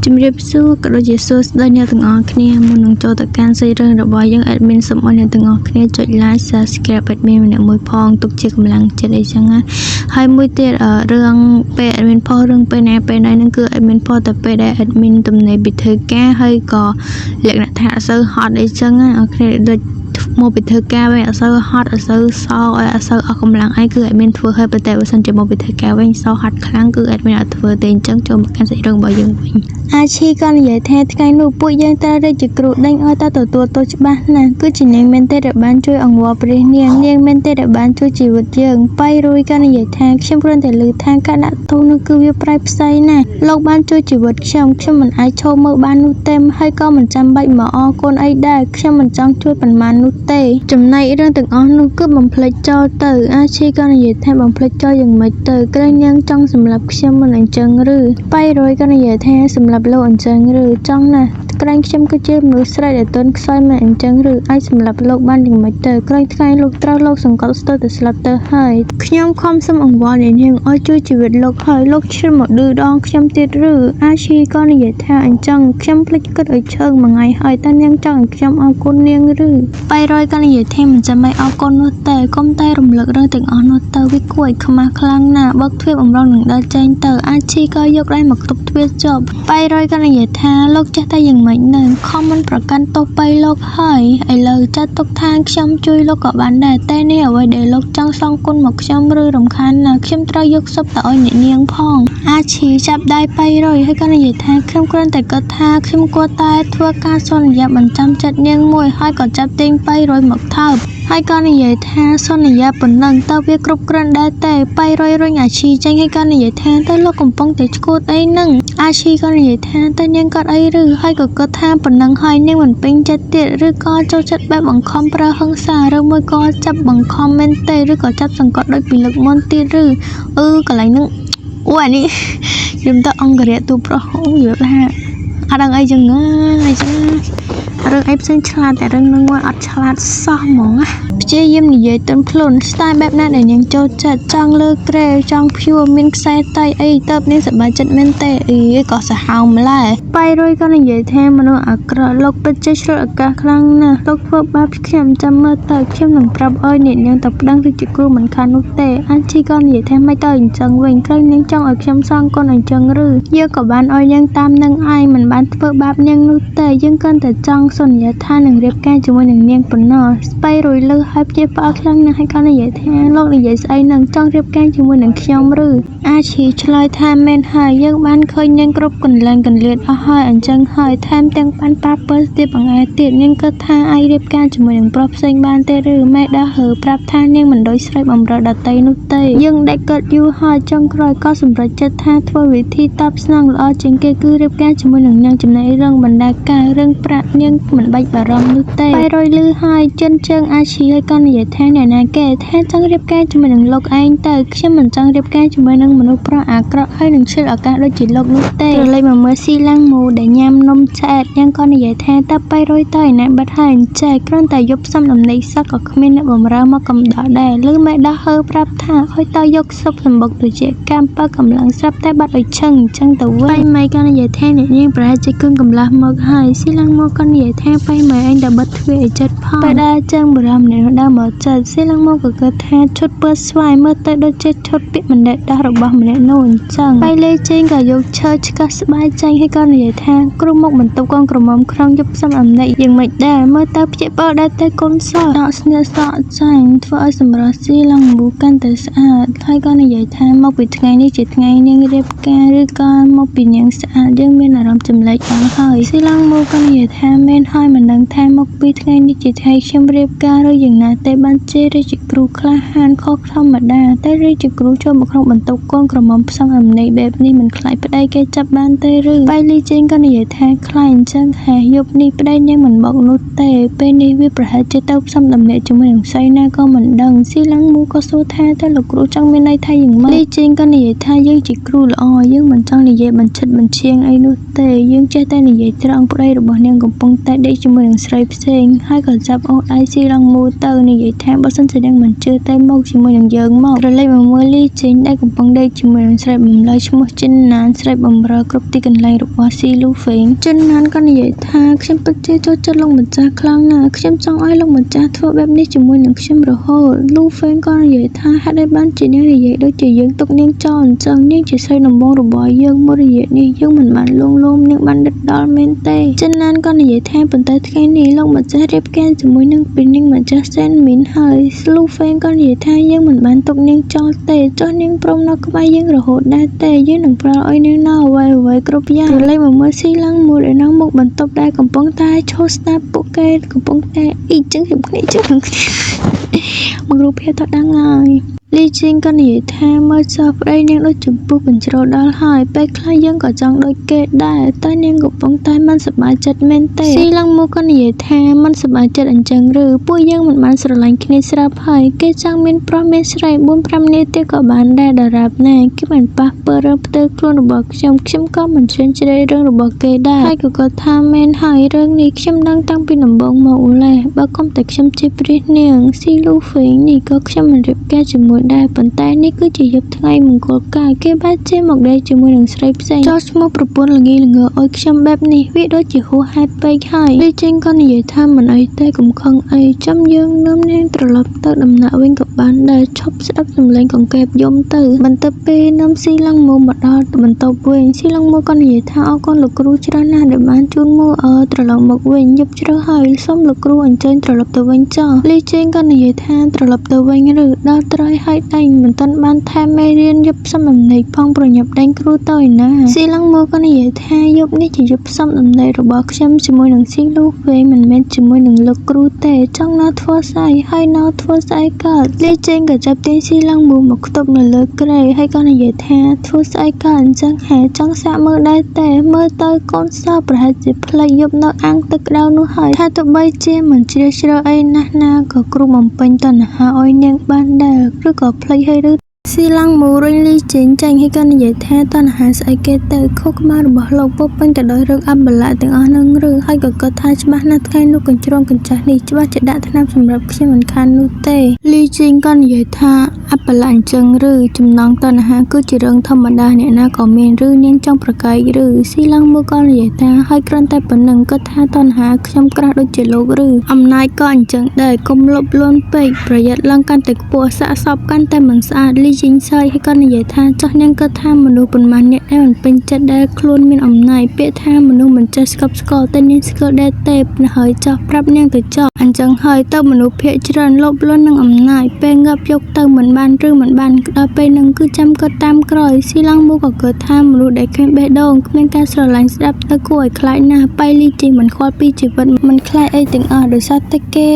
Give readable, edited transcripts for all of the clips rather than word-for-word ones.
ជំរាបសួរក៏ដូចជាសួស្តីអ្នកទាំងអស់គ្នាមុននឹងចូលទៅកាន់សាច់រឿងរបស់យើង admin សូមឲ្យអ្នកទាំងអស់គ្នាចុច like subscribe admin ម្នាក់មួយផងទុកជាកម្លាំងចិត្តអីចឹងណាហើយមួយទៀតរឿងពេល admin ផុសរឿងពេលណាហ្នឹងគឺ admin ផុសតែពេលដែល admin ទំនេរពីធ្វើការហើយក៏លក្ខណៈថាអត់សូវហត់អីចឹងណាអូខេដូចមកពីធ្វើការវិញអត់សូវហត់អត់សូវសោអត់សូវអស់កម្លាំងអីគឺ admin ធ្វើឲ្យប៉ុន្តែបើសិនជាមកពីធ្វើការវិញសោហត់ខ្លាំងគឺ admin អត់ធ្វើទេអញ្ចឹងចូលមកកាន់សាច់រឿងរបស់យើងវិញអាឈីក៏និយាយថាថ្ងៃនោះពួកយើងត្រូវរកជាគ្រូដេញឲ្យតទទួលទោសច្បាស់ណាស់គឺជានាងមែនទេដែលបានជួយអង្វរព្រះនាងមែនទេដែលបានជួយជីវិតយើងបាយរួយក៏និយាយថាខ្ញុំគ្រាន់តែឮថាការដាក់ទោសនោះគឺវាប្រៃផ្សៃណាស់លោកបានជួយជីវិតខ្ញុំមិនអាចឈប់មើលបាននោះទេហើយក៏មិនចាំបាច់មកអរគុណអីដែរខ្ញុំមិនចង់ជួយប៉ុន្មាននោះទេចំណែករឿងទាំងអស់នោះគឺបំភ្លេចចោលទៅអាឈីក៏និយាយថាបំភ្លេចចោលយ៉ាងម៉េចទៅក្រែងនាងចង់សម្លាប់ខ្ញុំមិនអញ្ចឹងឬបាយរួយក៏និយាយថាសម្រាប់លោកអញ្ចឹងឬចង់ណាស់ក្រែងខ្ញុំគឺជាមនុស្សស្រីដែលទន់ខ្សោយមិនអញ្ចឹងឬអាចសម្រាប់លោកបានយ៉ាងម៉េចទៅក្រែងថ្ងៃលោកត្រូវលោកសង្កត់ស្ទើរតែស្លាប់ទៅហើយខ្ញុំខំសុំអង្វរនាងឲ្យជួយជីវិតលោកហើយលោកឈ្មោះឌឺដងខ្ញុំទៀតឬអាឈីក៏និយាយថាអញ្ចឹងខ្ញុំភ្លេចគិតឲ្យឈើងមួយថ្ងៃហើយតើនាងចង់ឲ្យខ្ញុំអរគុណនាងឬបាយរយក៏និយាយថាមិនចាំបាច់អរគុណនោះទេកុំតែរំលឹករឿងទាំងអស់នោះទៅវាគួរឲ្យខ្មាស់ខ្លាំងណាស់បើកទ្វារបំរុងនឹងដើរចេញទៅអាឈីក៏យកដៃមកទប់ទ្វារចប់បាយរយក៏និយាយថាលោកចេះតែយ៉ាងម៉េចនៅខំមិនប្រកាន់ទោសបីលោកហើយឥឡូវចាត់ទុកថាខ្ញុំជួយលោកក៏បានដែរតែនេះអ្វីដែលលោកចង់សងគុណមកខ្ញុំឬរំខានណាខ្ញុំត្រូវយកសុបទៅឲ្យអ្នកនាងផងអាឈីចាប់ដៃបាយរយហើយក៏និយាយថាខ្ញុំគ្រាន់តែគិតថាខ្ញុំគួរតែធ្វើការសន្យាបញ្ចាំចិត្តនាងមួយហើយក៏ចាប់ទាញបាយរយមកថើបហើយក៏និយាយថាសន្យាប៉ុណ្ណឹងតើវាគ្រប់គ្រាន់ដែរទេបាយរយរុញអាឈីចេញហើយក៏និយាយថាតើលោកកំពុងតែឈួតអីហ្នឹងអាឈីក៏និយាយថាតើនាងគាត់អីឬហើយក៏គិតថាប៉ុណ្ណឹងហើយនាងមិនពេញចិត្តទៀតឬក៏ចូលចិត្តបែបបង្ខំប្រើហិង្សាឬមួយក៏ចាប់បង្ខំមែនទេឬក៏ចាប់សង្កត់ដូចពីលើកមុនទៀតឬកន្លែងហ្នឹងអូអានេះខ្ញុំទៅអង្គរៈទូប្រុសនិយាយថាអត់ដឹងអីចឹងអីចឹងរឿងអីផ្សេងឆ្លាតតែរឿងនឹងមួយអត់ឆ្លាតសោះហ្មងព្យាយាមនិយាយទន់ភ្លន់ស្ទាយបែបណាដែលនាងចូលចិត្តចង់លើក្រែចង់ភួរមានខ្សែតៃអីទៅនាងសប្បាយចិត្តមែនទេអីក៏សាហាវម្ល៉េះបាយរុយក៏និយាយថាមនុស្សអាក្រក់លោកពិតជាឆ្លុះឱកាសខ្លាំងណាស់លោកធ្វើបាបខ្ញុំចាំមើលទៅខ្ញុំនឹងប្រាប់ឲ្យអ្នកនាងទៅប្តឹងរាជគ្រូមិនខាននោះទេអាជីក៏និយាយថាមិនទៅអញ្ចឹងវិញក្រោយនាងចង់ឲ្យខ្ញុំសងគុណអញ្ចឹងឬយើងក៏បានឲ្យនាងតាមនឹងឯងមិនបានធ្វើបាបនាងនោះទេយើងគ្រាន់តែចង់សន្យាថានឹងរៀបការជាមួយនឹងនាងប៉ុណ្ណោះស្បៃរុយលឺហើយព្យាផ្អើលខ្លាំងណាស់ហើយក៏និយាយថាលោកនិយាយស្អីនឹងចង់រៀបការជាមួយនឹងខ្ញុំឬអាឈីឆ្លើយថាមែនហើយយើងបានឃើញនាងគ្រប់កន្លែងកន្លៀតអស់ហើយអញ្ចឹងហើយថែមទាំងបានប៉ាពើទៀតបង្អែទៀតនាងគិតថាអាចរៀបការជាមួយនឹងប្រុសផ្សេងបានទេឬម៉ែដាហើប្រាប់ថានាងមិនដូចស្រីបំរើដតីនោះទេយើងដេកគិតយូរហើយចុងក្រោយក៏សម្រេចចិត្តថាធ្វើវិធីតបស្នងល្អជាងគេគឺរៀបការជាមួយនឹងនាងចំណែករឿងបណ្ដាការរឿងប្រាក់នាងមិនបាច់បារម្ភនោះទេបាយរយលឺហើយចិនជើងអាឈីហើយក៏និយាយថាអ្នកណាគេថាចង់រៀបការជាមួយនឹងលោកឯងទៅខ្ញុំមិនចង់រៀបការជាមួយនឹងមនុស្សប្រុសអាក្រក់ហើយនឹងឆ្លៀតឱកាសដូចជាលោកនោះទេរលែកមកមើលស៊ីឡាំងមូដែលញ៉ាំនំឆ្អែតយ៉ាងក៏និយាយថាតើបាយរយទៅឯណាបាត់ហើយអញ្ចេះគ្រាន់តែយប់សំដំណេកសោះក៏គ្មានអ្នកបម្រើមកកំដរដែរឬម៉ែដោះហើប្រាប់ថាឲ្យទៅយកសុបសម្បុកទៅជាកម្មបើកម្លាំងស្រាប់តែបាត់ឲ្យឆឹងអញ្ចឹងទៅវិញម៉ែក៏និយាយថាអ្នកនាងប្រហែលជាគឹងកំឡះមកហើយស៊ីឡាំងមូក៏និយាយថាបាយម៉ែឯងតែបិទទ្វារឲ្យចិត្តផងពេលដែលចឹងបរមអ្នកនោះដើរមកចិត្តស៊ីឡាំងមូក៏គិតថាឈុតពើស្វាយមើលទៅដូចជាឈុតពាក់ម្នាក់ដោះរបស់ម្នាក់នោះអញ្ចឹងបាយលេចេងក៏យកឈើឆ្កាស់ស្បាយចេញហើយក៏និយាយថាគ្រូមកបន្ទប់កូនក្រមុំក្នុងយប់សំអំណេកយ៉ាងម៉េចដែរមើលទៅភ្ជាប់បើដែរតែកូនសក់ដកស្នៀសក់ចាញ់ធ្វើឲ្យសម្រស់ស៊ីឡាំងមូកាន់តែស្អាតហើយក៏និយាយថាមកពីថ្ងៃនេះជាថ្ងៃនាងរៀបការឬក៏មកពីនាងស្អាតយើងមានអារម្មណ៍ចម្លែកអស់ហើយស៊ីឡាំងមូក៏និយាយថាមែនហើយមិនដឹងថាមកពីថ្ងៃនេះជាថ្ងៃខ្ញុំរៀបការឬយ៉ាងណាទេបានជារាជគ្រូក្លាហានខុសធម្មតាតែរាជគ្រូចូលមកក្នុងបន្ទប់កូនក្រមុំផ្សំអំណេកបែបនេះមិនខ្លាចប្តីគេចាប់បានទេឬបាយលីចេងក៏និយាយថាខ្លាចអញ្ចឹងហេយប់នេះប្តីនាងមិនមកនោះទេពេលនេះវាប្រហែលជាទៅផ្សំដំណេកជាមួយនឹងស្រីណាក៏មិនដឹងស៊ីឡាំងមូក៏សួរថាតើលោកគ្រូចង់មានន័យថាយ៉ាងម៉េចលីចេងក៏និយាយថាយើងជាគ្រូល្អយើងមិនចង់និយាយបញ្ឆិតបញ្ឈៀងអីនោះទេយើងចេះតែនិយាយត្រង់ប្តីរបស់នាងកំពុងតែ ដេកជាមួយនឹងស្រីផ្សេងហើយក៏ចាប់អូសដៃស៊ីឡង់មូទៅនិយាយថាបើសិនជានាងមិនជឿតែមកជាមួយនឹងយើងមករលែកមកមើលលីចេញដែលកំពុងដេកជាមួយនឹងស្រីបំលើឈ្មោះចិនណានស្រីបំរើគ្រប់ទីកន្លែងរបស់ស៊ីលូហ្វេងចិនណានក៏និយាយថាខ្ញុំពិតជាចូលចិត្តលោកម្ចាស់ខ្លាំងណាស់ខ្ញុំចង់ឲ្យលោកម្ចាស់ធ្វើបែបនេះជាមួយនឹងខ្ញុំរហូតលូហ្វេងក៏និយាយថាហេតុអីបានជានាងនិយាយដូចជាយើងទុកនាងចោលអញ្ចឹងនាងជាស្រីដំបងរបស់យើងមួយរយៈនេះយើងមិនបានលួងលោមនាងបានដិតដល់មែនទេចិនណានក៏និយាយថាប៉ុន្តែថ្ងៃនេះលោកម្ចាស់រៀបការជាមួយនឹងពីនាងម្ចាស់សែនមីនហើយលូហ្វេងក៏និយាយថាយើងមិនបានទុកនាងចោលទេចុះនាងព្រមនៅក្បែរយើងរហូតដែរទេយើងនឹងផ្ដល់ឲ្យនាងនៅអ្វីៗគ្រប់យ៉ាងរលែកមកមើលស៊ីឡង់មួយនៅមុខបន្ទប់ដែលកំពុងតែឈោស្ដាប់ពួកគេកំពុងតែអ៊ីចឹងខ្ញុំគ្នាចឹងមករូបភាពទៅដឹងហើយលីជីងក៏និយាយថាមើលសោះប្តីនាងដូចចំពោះបញ្ជ្រោដល់ហើយពេលខ្លះយើងក៏ចង់ដូចគេដែរតែនាងកំពុងតែមិនសប្បាយចិត្តមែនទេស៊ីឡង់មកក៏និយាយថាមិនសប្បាយចិត្តអញ្ចឹងឬពួកយើងមិនបានស្រឡាញ់គ្នាស្រាប់ហើយគេចង់មានប្រុសមានស្រី 4-5 នាទីក៏បានដែរដរាបណាគេមិនប៉ះពាល់រឿងផ្ទាល់ខ្លួនរបស់ខ្ញុំក៏មិនជ្រាបជ្រៅរឿងរបស់គេដែរហើយក៏គាត់ថាមែនហើយរឿងនេះខ្ញុំដឹងតាំងពីដំបូងមកអូឡេបើគុំតែខ្ញុំជាព្រាសនាងស៊ីលូហ្វេងនេះក៏ខ្ញុំមិនរៀបការជាមួយដែរប៉ុន្តែនេះគឺជាយប់ថ្ងៃមង្គលការគេបែរជាមកដេកជាមួយនឹងស្រីផ្សេងចោលឈ្មោះប្រពន្ធល្ងីល្ងើឲ្យខ្ញុំបែបនេះវាដូចជាហួសហេតុពេកហើយលីចេងក៏និយាយថាមិនអីទេកុំខឹងអីចាំយើងនាំនាងត្រឡប់ទៅដំណាក់វិញក៏បានដែរឈប់ស្ដាប់សំឡេងកង្កែបយំទៅបន្ទាប់ពីនាំស៊ីឡង់មកដល់បន្ទប់វិញស៊ីឡង់មកក៏និយាយថាអរគុណលោកគ្រូច្រើនណាស់ដែលបានជូនមកត្រឡប់មកវិញយប់ជ្រៅហើយសូមលោកគ្រូអញ្ជើញត្រឡប់ទៅវិញចោះលីចេងក៏និយាយថាត្រឡប់ទៅវិញឬដល់ត្រៃហើយដេញមិនទាន់បានថែមមេរៀនយប់ផ្សំដំណេកផងប្រញាប់ដេញគ្រូទៅឯណាស៊ីឡង់មកក៏និយាយថាយប់នេះជាយប់ផ្សំដំណេករបស់ខ្ញុំជាមួយនឹងស៊ីលូហ្វេងមិនមែនជាមួយនឹងលោកគ្រូទេចង់នៅធ្វើស្អីហើយនៅធ្វើស្អីកើតលីចេងក៏ចាប់ទាញស៊ីឡង់មកខ្ទប់នៅលើក្រែហើយក៏និយាយថាធ្វើស្អីកើតអញ្ចឹងហេចង់សាកមើលដែរទេមើលទៅកូនសោប្រហែលជាផ្លេចយប់នៅអាងទឹកក្តៅនោះហើយថាទោះបីជាមិនជ្រាលជ្រៅអីណាស់ណាក៏គ្រូបំពេញតណ្ហាឲ្យនាងបានដែរឬក៏ផ្លេចហើយឬស៊ីឡង់មូរុញលីចេញចាញ់ហើយក៏និយាយថាតណ្ហាស្អីគេទៅខុសក្បាលរបស់លោកពុកពេញទៅដោយរឿងអបលៈទាំងអស់នឹងឬហើយក៏គាត់ថាច្បាស់ណាស់ថ្ងៃនោះកញ្ជ្រោងកញ្ចាស់នេះច្បាស់ជាដាក់ថ្នាំសម្រាប់ខ្ញុំមិនខាននោះទេលីចេញក៏និយាយថាអបលៈអញ្ចឹងឬចំណងតណ្ហាគឺជារឿងធម្មតាអ្នកណាក៏មានឬនាងចង់ប្រកែកឬស៊ីឡង់មូក៏និយាយថាហើយគ្រាន់តែប៉ុណ្្នឹងគាត់ថាតណ្ហាខ្ញុំក្រាស់ដូចជាលោកឬអំណាចក៏អញ្ចឹងដែរកុំលុបលន់ពេកប្រយ័ត្នឡើងកាន់តែខ្ពស់សាកសពកាន់តែមិនស្អាតលីជីងសើចហើយក៏និយាយថាចោះនាងក៏ថាមនុស្សប៉ុន្មានអ្នកដែលមិនពេញចិត្តដែលខ្លួនមានអំណាចពាក្យថាមនុស្សមិនចេះស្កប់ស្កល់តែនាងស្គាល់ដែរទេហើយចោះប្រាប់នាងទៅចោះអញ្ចឹងហើយទៅមនុស្សភាគច្រើនលោភលន់នឹងអំណាចពេលងាប់យកទៅមិនបានឬមិនបានដល់ពេលនឹងគឺចាំគាត់តាមក្រោយស៊ីឡង់មូក៏គាត់ថាមនុស្សដែលឃើញបេះដូងគ្មានការស្រឡាញ់ស្ដាប់ទៅគួរឲ្យខ្លាចណាស់បៃលីជីមិនខ្វល់ពីជីវិតមិនខ្លាចអីទាំងអស់ដោយសារតែគេ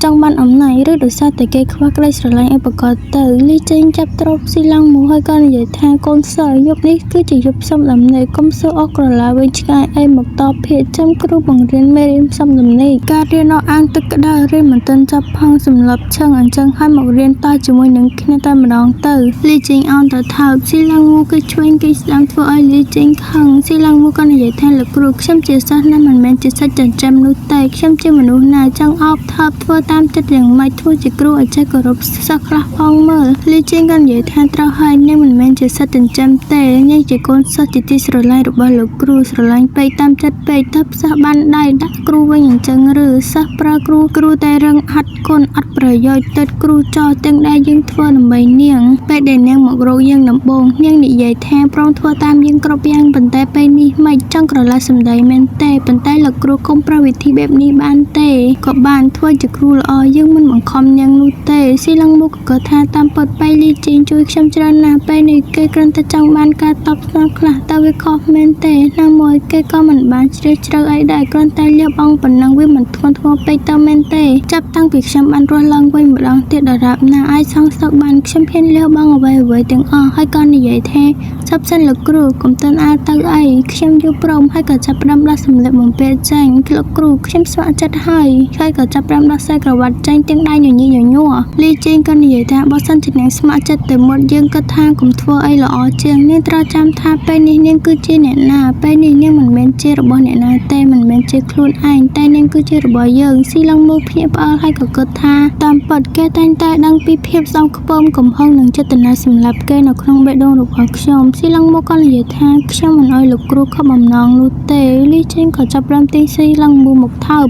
ចង់បានអំណាចឬដោយសារតែគេខ្វះក្តីស្រឡាញ់ឲ្យប្រកបទៅលីចេញចាប់ទ្រព្យស៊ីឡង់មូហើយក៏និយាយថាកូនសិស្សយប់នេះគឺជាយប់ផ្សំដំណេកកុំសើអស់ក្រឡាវិញឆ្ងាយអីមកតបភាគចាំគ្រូបង្រៀនមេរៀនផ្សំដំណេកការរៀននៅអាងទឹកក្តៅរៀនមិនទាន់ចាប់ផងសម្រាប់ឆឹងអញ្ចឹងហើយមករៀនតជាមួយនឹងគ្នាតែម្ដងទៅលីចេញអោនទៅថើបស៊ីឡង់មូគឺឆ្វេងគេស្ដាំធ្វើឲ្យលីចេញខឹងស៊ីឡង់មូក៏និយាយថាលោកគ្រូខ្ញុំជាសិស្សណាមិនមែនជាសាច់ចិញ្ចឹមនោះទេខ្ញុំជាមនុស្សណាចង់អបថើបធ្វើតាមចិត្តយ៉ាងម៉េចធ្វើជាគ្រូឲ្យចេះគោរពសិស្សខ្លះផងមើលលីចេញក៏និយាយថាត្រូវហើយនាងមិនមែនជាសិស្សចិញ្ចឹមទេនាងជាកូនសិស្សជាទីស្រឡាញ់របស់លោកគ្រូស្រឡាញ់ពេកតាមចិត្តពេកទៅសិស្សបានដៃដាក់គ្រូវិញអញ្ចឹងឬសិស្សប្រើគ្រូតែរឹងអត់គុណអត់ប្រយោជន៍ទៅគ្រូចោលទាំងដែលយើងធ្វើដើម្បីនាងពេលដែលនាងមករកយើងដំបូងនាងនិយាយថាព្រមធ្វើតាមយើងគ្រប់យ៉ាងប៉ុន្តែពេលនេះមិនចង់ក្រឡាសម្ដីមែនទេប៉ុន្តែលោកគ្រូគុំប្រើវិធីបែបនេះបានទេក៏បានធ្វើជាគ្រូល្អយើងមិនបង្ខំនាងនោះទេស៊ីឡង់មុខក៏ថាតាមពិតបៃលីជីងជួយខ្ញុំច្រើនណាស់ពេលនេះគេគ្រាន់តែចង់បានការតបស្នងខ្លះតែវាខុសមែនទេណាមួយគេក៏មិនបានជ្រាលជ្រៅអីដែរគ្រាន់តែលាបអង្ប៉ុណ្ណឹងវាមិនធ្ងន់ធ្ងរពេកទៅមែនទេចាប់តាំងពីខ្ញុំបានរស់ឡើងវិញម្ដងទៀតដរាបណាអាចសងសឹកបានខ្ញុំហ៊ានលាបអង្អ្វីទាំងអស់ហើយក៏និយាយថាសពសិនលោកគ្រូកុំទិនអាទៅអីខ្ញុំយល់ព្រមហើយក៏ចាប់ផ្ដើមដោះសម្លៀកបំពាក់ចាញ់លោកគ្រូខ្ញុំស្ម័គ្រចិត្តហើយក៏ចាប់ផ្ដើមដោះខ្សែក្រវ៉ាត់ចាញ់ទាំងដៃញញញ័រលីចេងក៏និយាយថាបើសិនជានាងស្ម័គ្រចិត្តទៅមុតយើងក៏ថាកុំធ្វើអីល្អជាងនាងត្រូវចាំថាពេលនេះនាងគឺជាអ្នកណាពេលនេះនាងមិនមែន មែនជារបស់អ្នកណាទេមិនមែនជាខ្លួនឯងតែនាងគឺជារបស់យើងស៊ីឡុងមូភ្ញាក់ផ្អើលហើយក៏គិតថាតាមពិតគេតែងតែដឹងពីភាពស្អប់ខ្ពើមកំហឹងនិងចេតនាសម្លាប់គេនៅក្នុងបេះដូងរបស់ខ្ញុំស៊ីឡុងមូក៏និយាយថាខ្ញុំមិនអោយលោកគ្រូខកបំណងនោះទេលីចេងក៏ចាប់ផ្ដើមទាញស៊ីឡុងមូមកថើប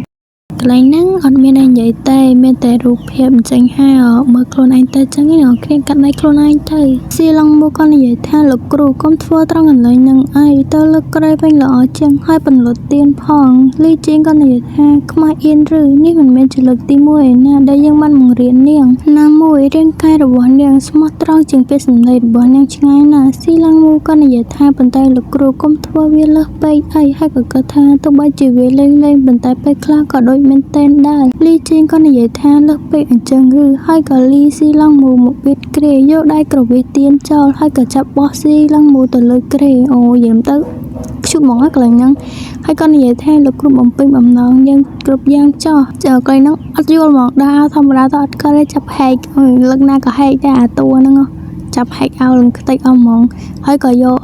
កន្លែងហ្នឹងអត់មានអីនិយាយទេមានតែរូបភាពអញ្ចឹងហើយមើលខ្លួនឯងទៅអញ្ចឹងឯងគ្នាកាត់ដៃខ្លួនឯងទៅស៊ីឡុងមូក៏និយាយថាលោកគ្រូកុំធ្វើត្រង់កន្លែងហ្នឹងអីទៅលើកក្រែវិញល្អជាងហើយបន្លត់ទៀនផងលីជាងក៏និយាយថាខ្មាស់អៀនឬនេះមិនមែនជាលើកទី1ឯណាដែលយើងបានបង្រៀននាងណាមួយរាងកាយរបស់នាងស្មោះត្រង់ជាងពេលសម្ដីរបស់នាងឆ្ងាយណាស់ស៊ីឡុងមូក៏និយាយថាប៉ុន្តែលោកគ្រូកុំធ្វើវាលើសពេកអីហើយក៏គិតថាទោះបីជាវាលេងប៉ុន្តែពេលខ្លះក៏ដូចមែនតែនដែរលីជាងក៏និយាយថាលើសពេកអញ្ចឹងឬហើយក៏លីស៊ីឡុងមូមកបៀតក្រេយកដៃក្រវិះទៀនចោលហើយក៏ចាប់បោះស៊ីឡុងមូទៅលើក្រេអូយឹមទៅខ្ជុំហ្មងកន្លែងហ្នឹងហើយក៏និយាយថាលោកគ្រូបំពេញបំណងយើងគ្រប់យ៉ាងចោះកន្លែងហ្នឹងអត់យល់ហ្មងដើរធម្មតាទៅអត់ក៏ចាប់ហែកលឹកណាក៏ហែកដែរអាតួហ្នឹងចាប់ហែកអោលខ្ទេចអស់ហ្មងហើយក៏យក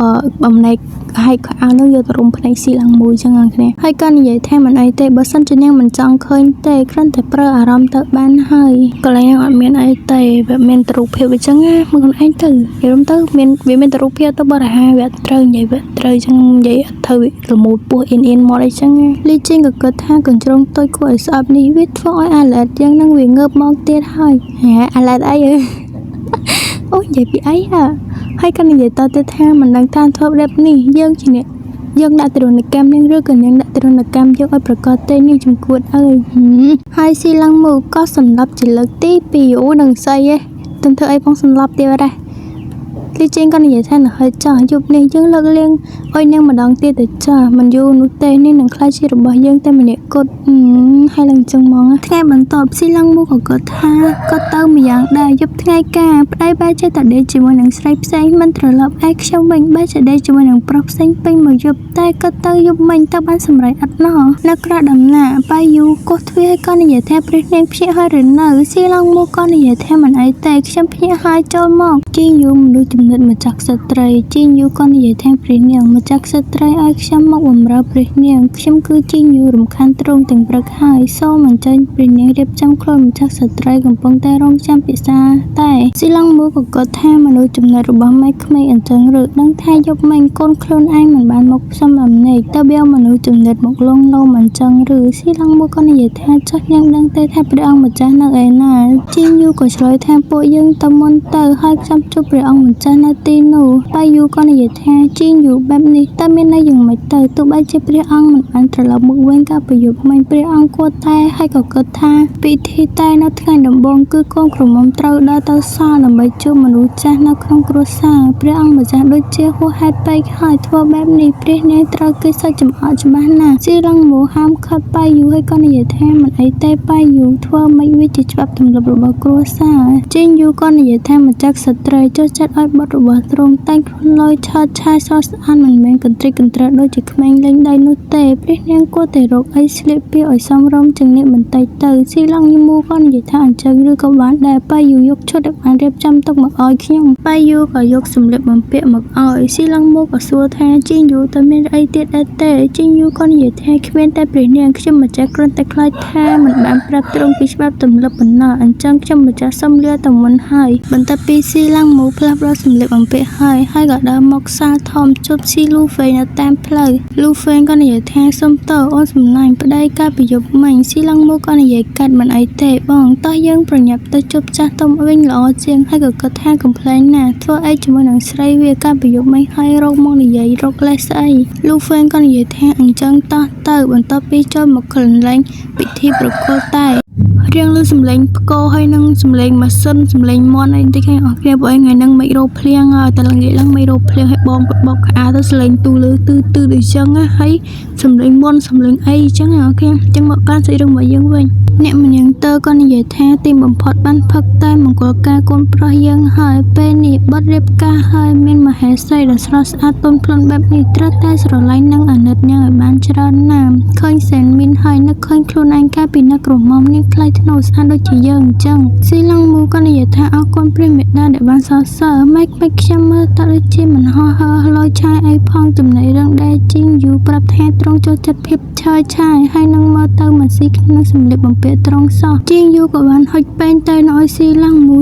បំណែកហែកអោលនោះយកទៅរុំភ្នែកស៊ីឡើងមួយចឹងហ្នឹងគ្នាហើយក៏និយាយថាមិនអីទេបើសិនជានាងមិនចង់ឃើញទេគ្រាន់តែប្រើអារម្មណ៍ទៅបានហើយកន្លែងហ្នឹងអត់មានអីទេវាមានតែរូបភាពអញ្ចឹងណាមើលខ្លួនឯងទៅនិយាយទៅមានតែរូបភាពទៅបរិហាវាត្រូវនិយាយវាត្រូវចឹងនិយាយអត់ទៅរមូលពោះអៀនមកអីចឹងលីជីងក៏គិតថាកញ្ជ្រោងតូចគួរឲ្យស្អប់នេះវាធ្វើឲ្យអាឡែតយ៉ាងហ្នឹងវាងើបមកទៀតហើយអាឡែតអីអូនិយាយពីអីហើយក៏និយាយតទៅថាមិនដឹងថាធ្វើបែបនេះយើងជាអ្នកយើងដាក់ទរណកម្មនាងឬក៏នាងដាក់ទរណកម្មយើងឲ្យប្រកាសទេនាងជំគួតអើយហើយស៊ីឡុងមូក៏សម្លាប់ជាលើកទី2អូនឹងស្អីទេទៅធ្វើអីផងសម្លាប់ទៀតដែរលីចេងក៏និយាយថានៅហើយចាស់យប់នេះយើងលើកលែងឲ្យនាងម្ដងទៀតទៅចាស់មិនយូរនោះទេនាងនឹងខ្លាចជារបស់យើងតែម្នាក់គត់ហើយឡើងចឹងហ្មងថ្ងៃបន្ទាប់ស៊ីឡុងមូក៏គាត់ថាគាត់ទៅម្យ៉ាងដែរយប់ថ្ងៃការប្តីបែរជាតែដេកជាមួយនឹងស្រីផ្សេងមិនត្រឡប់ឯខ្ញុំវិញបែរជាដេកជាមួយនឹងប្រុសផ្សេងពេញមួយយប់តែគាត់ទៅយប់មិញទៅបានសម្រេចអត់ណោះនៅក្រៅដំណាក់បាយយូកោះទ្វារក៏និយាយថាព្រះនាងភ្ញាក់ហើយឬនៅស៊ីឡុងមូក៏និយាយថាមិនអីទេខ្ញុំភ្ញាក់ហើយចូលមកជីយូមនុស្សចំណិតម្ចាស់ស្ត្រីជីយូក៏និយាយថាព្រះនាងម្ចាស់ស្ត្រីឲ្យខ្ញុំមកបម្រើព្រះនាងខ្ញុំគឺជីយូរំខានទ្រង់ទាំងព្រឹកហើយសូមអញ្ជើញព្រះនាងរៀបចំខ្លួនម្ចាស់ស្ត្រីកំពុងតែរងចាំពិសាតែស៊ីឡុងមូក៏គាត់ថាមនុស្សចំណិតរបស់ម៉ែក្មេងអញ្ចឹងឬដឹងថាយប់មិញកូនខ្លួនឯងមិនបានមកផ្សំអំណេកទៅបៀវមនុស្សចំណិតមកលងលោមអញ្ចឹងឬស៊ីឡុងមូក៏និយាយថាចុះយើងដឹងទេថាព្រះអង្គម្ចាស់នៅឯណាជីយូក៏ឆ្លើយថាពួកយើងទៅមុនទៅហើយចាំជួបព្រះអង្គម្ចាស់នៅទីនោះបាយយូក៏និយាយថាជីងយូបែបនេះតើមានន័យយ៉ាងម៉េចទៅទោះបីជាព្រះអង្គមិនបានត្រឡប់មកវិញក៏ប្រយុទ្ធមិញព្រះអង្គគួរតែហើយក៏គិតថាពិធីតែនៅថ្ងៃដំបូងគឺកូនក្រមុំត្រូវដើរទៅសល់ដើម្បីជួបមនុស្សចាស់នៅក្នុងគ្រួសារព្រះអង្គម្ចាស់ដូចជាហួសហេតុពេកហើយធ្វើបែបនេះព្រះនាងត្រូវគេសាច់ចំអកច្បាស់ណាស់ស៊ីឡុងមូហាមខត់បាយយូហើយក៏និយាយថាមិនអីទេបាយយូធ្វើមិនវាជាច្បាប់ទម្លាប់របស់គ្រួសារជីងយូក៏និយាយថាម្ចាស់ស្ត្រីចុះចាត់ឲ្យបុត្ររបស់ទ្រង់តែងខ្លួនលយឆើតឆាយសស្អាតមិនមែនកន្ទ្រិចកន្ត្រាក់ដូចជាក្មេងលេងដៃនោះទេព្រះនាងគួរតែរកអីស្លៀកពាក់ឲ្យសមរម្យជាងនេះបន្តិចទៅស៊ីឡុងមូក៏និយាយថាអញ្ចឹងឬក៏បានដែរបាយយូយកឈុតដែលបានរៀបចំទុកមកឲ្យខ្ញុំបាយយូក៏យកសម្លៀកបំពាក់មកឲ្យស៊ីឡុងមូក៏សួរថាជីងយូតើមានអីទៀតដែរទេជីងយូក៏និយាយថាគ្មានតែព្រះនាងខ្ញុំម្ចាស់គ្រាន់តែខ្លាចថាមិនបានប្រាប់ទ្រង់ពីច្បាប់ទម្លាប់ប៉ុណ្ណោះអញ្ចឹងខ្ញុំម្ចាស់សុំលាទៅមុនហើយបន្ទាប់ពីស៊ីឡុងមូផ្លាស់ប្ដូរសម្លៀកបំពាក់ហើយក៏ដើរមកសាលធំជួបស៊ីលូហ្វេនៅតាមផ្លូវលូហ្វេក៏និយាយថាសុំតើអូនសំឡាញ់ប្តីកាលពីយប់មិញស៊ីឡុងមូក៏និយាយកាត់មិនអីទេបងតោះយើងប្រញាប់ទៅជួបចាស់ទុំវិញល្អជាងហើយក៏គិតថាកំ ប្លែងណាស់ធ្វើអីជាមួយនឹងស្រីវាកាប់ប្រយុទ្ធមិនហើយរកមកនិយាយរកលេសស្អីលូហ្វេនក៏និយាយថាអញ្ចឹងតោះទៅបន្ទាប់ពីចូលមកកន្លែងពិធីប្រគល់តែរៀងលើសំឡេងផ្គរហើយនឹងសំឡេងម៉ាស៊ីនសំឡេងមន់អីតិចហ្នឹងអស់គ្នាបងថ្ងៃហ្នឹងមិនរោភ្លៀងតែល្ងាចឡើងមិនរោភ្លៀងឲ្យបងគាត់បោកក្អាទៅសំឡេងទូលើទឺដូចចឹងហើយសំឡេងមន់សំឡេងអីចឹងអស់គ្នាចឹងមកកាន់សាច់រឿងរបស់យើងវិញអ្នកម្នាក់ទៅក៏និយាយថាទីបំផុតបានផឹកតែមង្គលការកូនប្រុសយើងហើយពេលនេះបាត់រៀបការហើយមានមហេសីដ៏ស្រស់ស្អាតទន់ភ្លន់បែបនេះត្រូវតែស្រឡាញ់និងអាណិតញ៉ាំឲ្យបានច្រើនណាស់ឃើញសែនមីនហើយនឹកឃើញខ្លួនឯងកាលពីនឹកក្រមុំនាងខ្លាច ថ្នូរស្អាតដូចជាយើងអញ្ចឹងស៊ីឡង់មូក៏និយាយថាអរគុណព្រះមេដាដែលបានសរសើរម៉េចខ្ញុំមើលទៅដូចជាមិនហោះហើរលយឆាយអីផងចំណេះរឿងដែលជីងយូប្រាប់ថាទ្រង់ចូលចិត្តភាពឆើយឆាយហើយនឹងមើលទៅមិនស៊ីក្នុងសម្លៀកបំពាក់ទ្រង់សោះជីងយូក៏បានហុចពេងតែនៅឲ្យស៊ីឡង់មូ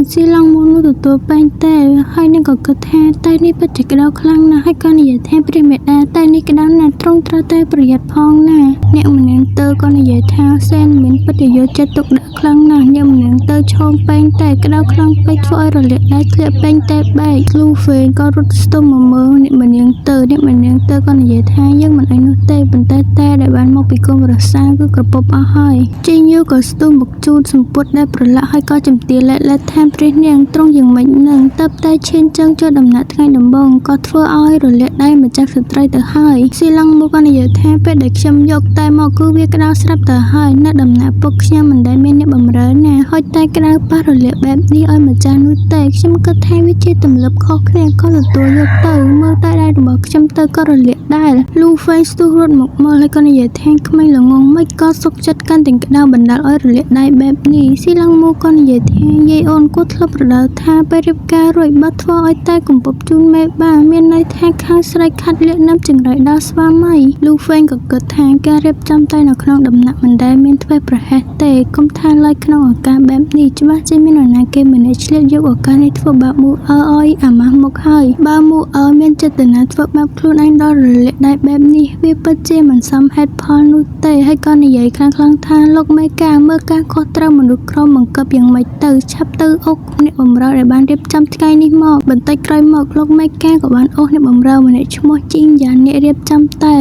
នោះទទួលពេងតែហើយនឹងក៏គិតថាតែនេះពិតជាក្តៅខ្លាំងណាស់ហើយក៏និយាយថាព្រះមេដាតែនេះក្តៅណាស់ទ្រង់ត្រូវតែប្រយ័ត្នផងណាអ្នកម្នាក់ទៅក៏និយាយថាសែនមានពិតជាយកចិត្តទុកដាក់ខ្លាំងណាស់អ្នកម្នាក់ទៅឈោមពេងតែក្តៅខ្លាំងពេកធ្វើឲ្យរលាកដៃធ្លាក់ពេងតែបែកលូហ្វេងក៏រត់ស្ទុំមកមើលអ្នកម្នាក់ទៅក៏និយាយថាយើងមិនអីនោះទេប៉ុន្តែតែដែលបានមកពីគុំរសាគឺក្រពប់អស់ហើយជីងយូក៏ស្ទុំមកជូតសម្ពុតដែលប្រឡាក់ហើយក៏ជំទាវលែកថាព្រះនាងទ្រង់យ៉ាងម៉េចនឹងតើបតែឈានជើងចូលដំណាក់ថ្ងៃដំបូងក៏ធ្វើឲ្យរលាកដៃម្ចាស់ស្ត្រីទៅហើយស៊ីឡង់មូក៏និយាយថាពេលដែលខ្ញុំយកតែមកគឺវាក្តៅស្រាប់ទៅហើយនៅដំណាក់ពុកខ្ញុំមិនដែលមានអ្នកបម្រើណាហុចតែក្តៅប៉ះរលាកបែបនេះឲ្យម្ចាស់នោះទេខ្ញុំគិតថាវាជាទម្លាប់ខុសគ្នាក៏ទទួលយកទៅមើលតែដៃរបស់ខ្ញុំទៅក៏រលាកដែរលូហ្វេងស្ទុះរត់មកមើលហើយក៏និយាយថាក្មេងល្ងងមិនក៏សុកចិត្តកាន់តែក្តៅបណ្ដាលឲ្យរលាកដៃបែបនេះស៊ីឡង់មូក៏និយាយថាយាយអូនគួរធ្លាប់រដូវថាពេលរៀបការរួចបាត់ធ្វើឲ្យតែកំពប់ជូនមេបាមានន័យថាខាងស្រីខាត់លាកនាំចង្រៃដល់ស្វាមីលូហ្វេងក៏គិតថាការរៀបចំតែនៅក្នុងដំណាក់មិនដែលមានធ្វេសប្រហែសទេកុំថាឡើយក្នុងឱកាសបែបនេះច្បាស់ជាមាននរណាគេម្នាក់ឆ្លៀតយកឱកាសនេះធ្វើបាបមូអើឲ្យអាម៉ាស់មុខហើយបើមូអើមានចេតនាធ្វើបាបខ្លួនឯងដល់រលាកដៃបែបនេះវាពិតជាមិនសមហេតុផលនោះទេហើយក៏និយាយខ្លាំងៗថាលោកមេការមើលការខុសត្រូវមនុស្សក្របង្កប់យ៉ាងម៉េចទៅឆាប់ទៅអុកអ្នកបម្រើដែលបានរៀបចំថ្ងៃនេះមកបន្តិចក្រោយមកលោកមេការក៏បានអូសអ្នកបម្រើម្នាក់ឈ្មោះជីងយ៉ាងអ្នករៀបចំតែ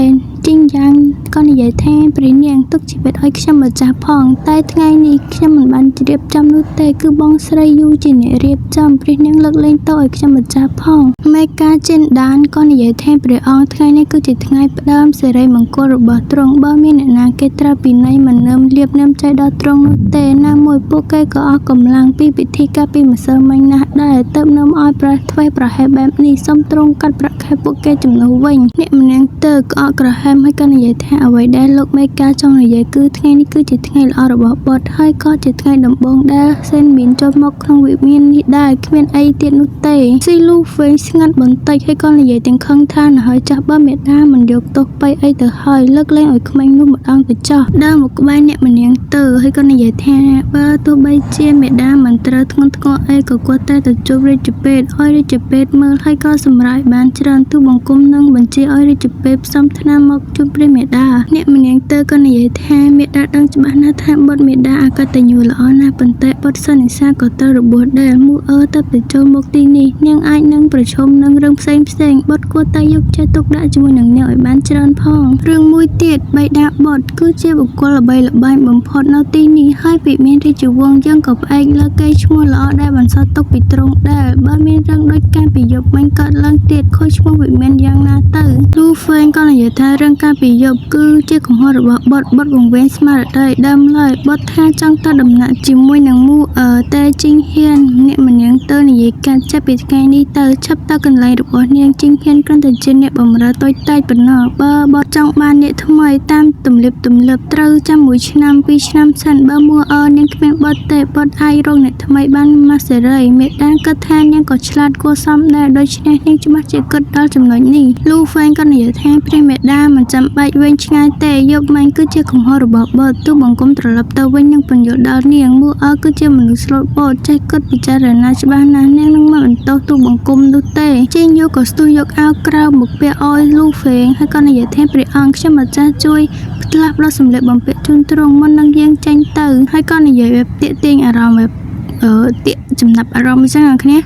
ជីងយ៉ាងក៏និយាយថាព្រះនាងទុកជីវិតឲ្យខ្ញុំម្ចាស់ផងតែថ្ងៃនេះខ្ញុំមិនបានរៀបចំនោះទេគឺបងស្រីយូជាអ្នករៀបចំព្រះនាងលើកលែងទៅឲ្យខ្ញុំម្ចាស់ផងមេការចិនដានក៏និយាយថាព្រះអង្គថ្ងៃនេះគឺជាថ្ងៃផ្ដើមសិរីមង្គលរបស់ទ្រង់បើមានអ្នកណាគេត្រូវពីនៃមិននឹមលៀបនឹមใจដល់ទ្រង់នោះទេណាមួយពួកគេក៏អស់កម្លាំងពីពិធីការពីម្សិលមិញណាស់ដែរទៅនឹមឲ្យប្រធ្វេសប្រហែសបែបនេះសូមទ្រង់កាត់ប្រាក់ខែពួកគេចំនួនវិញអ្នកម្នាក់ទៅក៏អត់ក្រហមហើយក៏និយាយថាអ្វីដែលលោកមេការចង់និយាយគឺថ្ងៃនេះគឺជាថ្ងៃល្អរបស់បុត្រហើយក៏ជាថ្ងៃដំបូងដែលសេនមានចូលមកក្នុងវិមាននេះដែរគ្មានអីទៀតនោះទេស៊ីលូហ្វេងស្ងាត់បន្តិចហើយក៏និយាយទាំងខឹងថាណហើយចាស់បើមេដាមិនយកទោសបីអីទៅហើយលើកលែងឲ្យក្មេងនោះម្ដងទៅចោះដើរមកក្បែរអ្នកម្នាក់ទៅហើយក៏និយាយថាបើទោះបីជាមេដាមិនត្រូវធ្ងន់ធ្ងរអីក៏គាត់តែទៅជួបរាជពេទ្យឲ្យរាជពេទ្យមើលហើយក៏សម្រេចបានច្រើនទូបង្គំនឹងបញ្ជាឲ្យរាជពេទ្យផ្សំថ្នាំមកជូនព្រះមេដាអ្នកម្នាក់ទៅក៏និយាយថាមេដាដឹងច្បាស់ណាស់ថាបុត្រមេដាអកតញ្ញូល្អណាស់ប៉ុន្តែបុត្រសន្និសាក៏ត្រូវរបួសដែរមូទៅទៅចូលមកទីនេះនាងអាចនឹងប្រឈមនឹងរឿងផ្សេងបុត្រគួរតែយកចិត្តទុកដាក់ជាមួយនឹងនាងឲ្យបានច្រើនផងរឿងមួយទៀតបៃតាបុត្រគឺជាបុគ្គលល្បីល្បាញបំផុតនៅទីនេះហើយពីមានរាជវង្សយើងក៏ផ្អែកលើកេរ្តិ៍ឈ្មោះល្អដែលបន្សល់ទុកពីទ្រង់ដែរបើមានរឿងដូចការពីយប់មិញកើតឡើងទៀតខូចឈ្មោះវិមានយ៉ាងណាទៅលូហ្វេងក៏និយាយថារឿងការពីយប់គឺជាកំហុសរបស់បុត្រវង្វេងស្មារតីដើមឡើយបុត្រថាចង់ទៅដំណាក់ជាមួយនឹងមូតែជីងហ៊ានអ្នកម្នាក់ទៅនិយាយកាត់ចាប់ពីថ្ងៃនេះទៅឆាប់ទៅកន្លែងរបស់នាងជីងហ៊ានគ្រាន់តែជាអ្នកបម្រើតូចតាចប៉ុណ្ណោះបើបុត្រចង់បានអ្នកថ្មីតាមទំលាប់ត្រូវចាំ1ឆ្នាំ2ឆ្នាំសិនបើមួនាងគ្មានបុត្រទេបុត្រអាចរកអ្នកថ្មីបានមកសេរីមេដាគិតថានាងក៏ឆ្លាតគួរសមដែរដូច្នេះនាងច្បាស់ជាគិតដល់ចំណុចនេះលូហ្វេងក៏និយាយថាព្រះមេដាមិនចាំបាច់វែងឆ្ងាយទេយកម៉ាញ់គឺជាកំហុសរបស់បុត្រទូបង្គំត្រឡប់ទៅវិញនឹងបញ្យល់ដល់នាងមួគឺជាមនុស្សស្លូតបូតចេះគិតពិចារណាច្បាស់ណាស់នាងនឹងមិនបន្តទូបង្គំនោះទេជីងយូក៏ស្ទុះយកអាវក្រៅមកពាក់ឲ្យលូហ្វេងហើយក៏និយាយថាព្រះអង្គខ្ញុំម្ចាស់ជួយផ្លាស់ប្ដូរសម្លៀកបំពាក់ជូនទ្រង់មុននឹងយាងចេញទៅហើយក៏និយាយបែបទាក់ទាញអារម្មណ៍បែបទាក់ចំណាប់អារម្មណ៍អញ្ចឹងអ្នកគ្នា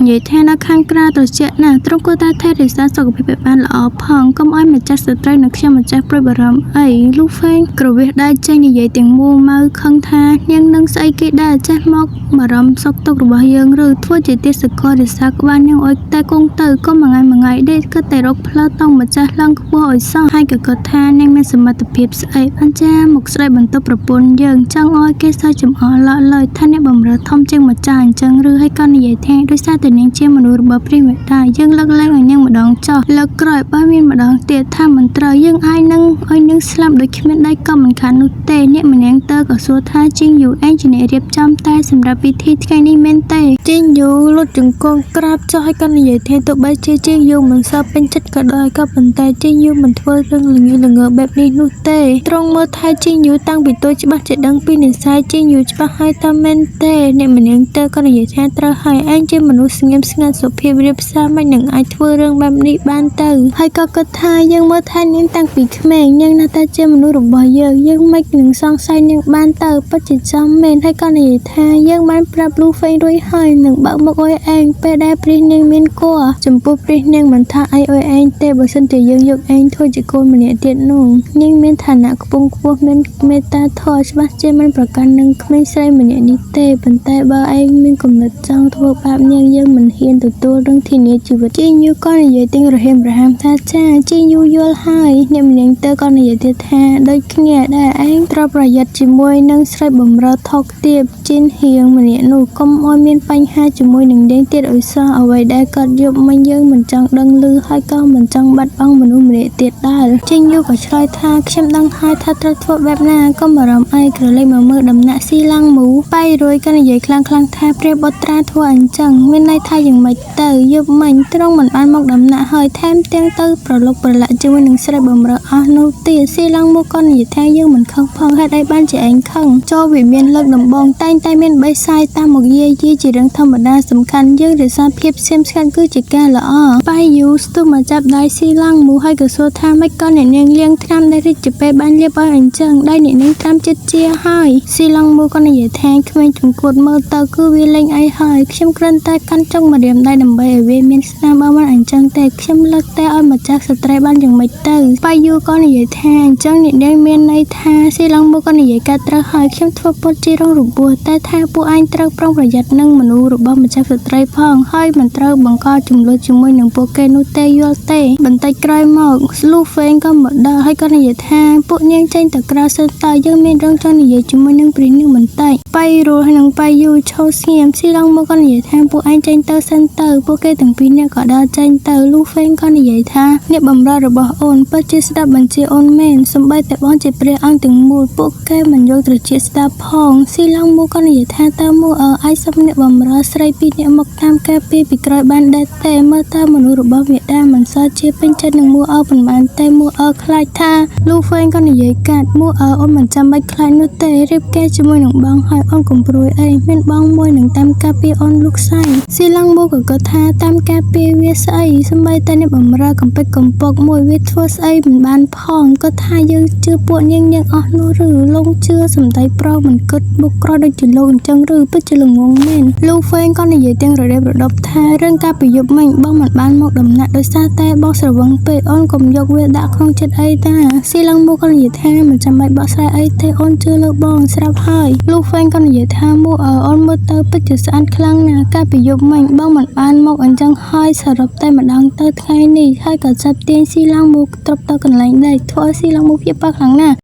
និយាយថានៅខាងក្រៅត្រជាក់ណាស់ទ្រង់គួរតែថែរក្សាសុខភាពឲ្យបានល្អផងកុំឲ្យម្ចាស់ស្ត្រីនិងខ្ញុំម្ចាស់ព្រួយបារម្ភអីលូហ្វេងក្រវះដៃចេញនិយាយទាំងមូម៉ៅខឹងថានាងនឹងស្អីគេដែរចេះមកបារម្ភសុខទុក្ខរបស់យើងឬធ្វើជាទេសកលរិសាក្បាលនាងឲ្យតែគង់ទៅក៏មួយថ្ងៃដេកគិតតែរកផ្លូវតង់ម្ចាស់ឡើងខ្ពស់ឲ្យសោះហើយក៏គាត់ថានាងមានសមត្ថភាពស្អីបានចាមកស្ដីបន្ទប់ប្រពន្ធយើងចង់ឲ្យគេសើចចំអល់ឡើយថាអ្នកបម្រើធំជាងម្ចាស់អញ្ចឹងឬហើយក៏និយាយថាដោយសារ តែនាងជាមនុស្សរបស់ព្រះមេតាយើងលើកឡើងឲ្យនាងម្ដងចោះលើកក្រោយបើមានម្ដងទៀតថាមិនត្រូវយើងអាចនឹងឲ្យនាងស្លាប់ដោយគ្មានដៃក៏មិនខាននោះទេអ្នកម្នាក់ទៅក៏សួរថាជីងយូឯងជាអ្នករៀបចំតែសម្រាប់ពិធីថ្ងៃនេះមែនទេជីងយូលុតជង្គង់ក្រាបចុះឲ្យក៏និយាយថាទោះបីជាជីងយូមិនសូវពេញចិត្តក៏ដោយក៏ប៉ុន្តែជីងយូមិនធ្វើរឿងល្ងល្ងបែបនេះនោះទេត្រង់មើលថែជីងយូតាំងពីតូចច្បាស់ជាដឹងពីនិស្ស័យជីងយូច្បាស់ហើយថាមែនទេអ្នកម្នាក់ទៅក៏និយាយថាត្រូវហើយឯងជាមនុស្សស្ងៀមស្ងាត់សុភាពរៀបសារមិននឹងអាចធ្វើរឿងបែបនេះបានទៅហើយក៏គិតថាយើងមើលថែនាងតាំងពីក្មេងយើងណាស់តែជាមនុស្សរបស់យើងមិននឹងសង្ស័យនាងបានទៅពិតជាចំមែនហើយក៏និយាយថាយើងបានប្រាប់លូហ្វេងរួចហើយនឹងបើកមុខឲ្យឯងពេលដែលព្រះនាងមានគល់ចំពោះព្រះនាងមិនថាអីឲ្យឯងទេបើសិនជាយើងយកឯងធ្វើជាកូនម្នាក់ទៀតនោះនាងមានឋានៈខ្ពង់ខ្ពស់មានមេត្តាធម៌ច្បាស់ជាមិនប្រកាន់នឹងក្មេងស្រីម្នាក់នេះទេប៉ុន្តែបើឯងមានគំនិតចង់ធ្វើបាបនាងយើងមិនហ៊ានទទួលរឿងធានាជីវិតជីងយូក៏និយាយទាំងរហេមរហាមថាចាជីងយូយល់ហើយអ្នកម្នាក់ទៅក៏និយាយទៀតថាដូចគ្នាដែរឯងត្រូវប្រយ័ត្នជាមួយនឹងស្រីបំរើថោកទាបជីនហៀងម្នាក់នោះកុំឲ្យមានបញ្ហាជាមួយនឹងនាងទៀតឲ្យសោះអ្វីដែលគាត់យកមកយើងមិនចង់ដឹងឮហើយក៏មិនចង់បាត់បង់មនុស្សម្នាក់ទៀតដែរជីងយូក៏ឆ្លើយថាខ្ញុំដឹងហើយថាត្រូវធ្វើបែបណាក៏មិនអារម្មណ៍អីក្រឡេកមកមើលដំណាក់ស៊ីឡាំងមូបែររួយក៏និយាយខ្លាំងៗថាព្រះបុត្រាធ្វើអញ្ចឹងមានន័យថាយ៉ាងម៉េចទៅយប់មិញត្រង់មិនបានមកដំណាក់ហើយថែមទាំងទៅប្រឡប់ប្រឡាក់ជាមួយនឹងស្រីបំរើអស់នោះទៀតស៊ីឡាំងមូក៏និយាយថាយើងមិនខឹងផងហេតុអីបានជាឯងខឹងចូលវាមានលើកដំបងតែងតែមានបេះសាយតាមមកយាយជារឿងធម្មតាសំខាន់យើងរក្សាភាពស្ងៀមស្ងាត់គឺជាការល្អបាយយូស្ទុះមកចាប់ដៃស៊ីឡាំងមូហើយក៏សួរថាមិនក៏អ្នកនាងលៀងថ្នាំដែលរិចជាពេលបានលាបឲ្យអញ្ចឹងដៃអ្នកនាងតាមចិត្តជាហើយស៊ីឡាំងមូក៏និយាយថាក្មេងជំគួតមើលទៅគឺវាលេងអីហើយខ្ញុំគ្រាន់តែកាន់ចុងម្រាមដៃដើម្បីឲ្យវាមានស្នាមបើមិនអញ្ចឹងទេខ្ញុំលើកតែឲ្យម្ចាស់ស្ត្រីបានយ៉ាងម៉េចទៅបាយយូក៏និយាយថាអញ្ចឹងអ្នកនាងមានន័យថាស៊ីឡាំងមូក៏និយាយកាត់ត្រូវហើយខ្ញុំធ្វើពុតជារងរបួសតែថាពួកឯងត្រូវប្រុងប្រយ័ត្ននឹងមនុស្សរបស់ម្ចាស់ស្ត្រីផងហើយមិនត្រូវបង្កចំនួនជាមួយនឹងពួកគេនោះទេយល់ទេបន្តិចក្រោយមកលូហ្វេងក៏មកដល់ហើយក៏និយាយថាពួកនាងចេញទៅក្រៅសិនតើយើងមានរឿងចង់និយាយជាមួយនឹងព្រះនាងបន្តិចបាយរੂហើយនឹងបាយយូឈោស្ងៀមស៊ីឡុងមកក៏និយាយថាពួកឯងចេញទៅសិនទៅពួកគេទាំងពីរនាក់ក៏ដើរចេញទៅលូហ្វេងក៏និយាយថាអ្នកបម្រើរបស់អូនពិតជាស្ដាប់បញ្ជាអូនមែនសូម្បីតែបងជាព្រះអង្គទាំងមូលពួកគេមិនយកត្រចៀកស្ដាប់ផងស៊ីឡុងមកក៏និយាយថាតើមួអាចសុំអ្នកបម្រើស្រីពីរនាក់មកតាមការពីក្រោយបានដែរទេមើលតើមនុស្សរបស់វាដាមិនសូវជាពេញចិត្តនឹងមួប៉ុន្មានតែមួខ្លាចថាលូហ្វេងក៏និយាយកាត់មួអូនមិនចាំបាច់ខ្លាចនោះទេរៀបការជាមួយនឹងបងហើយអូនកុំព្រួយអីមានបងមួយនឹងតាមការពីអូនលោកស្រីស៊ីឡុងមូក៏គាត់ថាតាមការពីវាស្អីសម្បីតែអ្នកបម្រើកំពេចកំពកមួយវាធ្វើស្អីមិនបានផងគាត់ថាយើងជឿពួកនាងអស់នោះឬលងជឿសំដីប្រុសមិនគិតបុកក្រោយដូចជាលោកអញ្ចឹងឬពិតជាល្ងងមែនលូហ្វេងក៏និយាយទាំងរដេបរដប់ថារឿងការប្រយុទ្ធមិញបងមិនបានមកដំណាក់ដោយសារតែបងស្រវឹងពេកអូនកុំយកវាដាក់ក្នុងចិត្តអីតាស៊ីឡុងមូក៏និយាយថាមិនចាំបាច់បកស្រាយអីទេអូនជឿលើបងស្រាប់ហើយលូហ្វេងក៏និយាយថាមូអូនមើលទៅពិតជាស្អាតខ្លាំងណាស់ការប្រយុទ្ធមិញបងមិនបានមកអញ្ចឹងហើយសរុបតែម្ដងទៅថ្ងៃនេះហើយក៏ចាប់ទាញស៊ីឡុងមូត្រប់ទៅកន្លែងដែរធ្វើឲ្យស៊ីឡុងមូភ័យខ្លាំងណាស់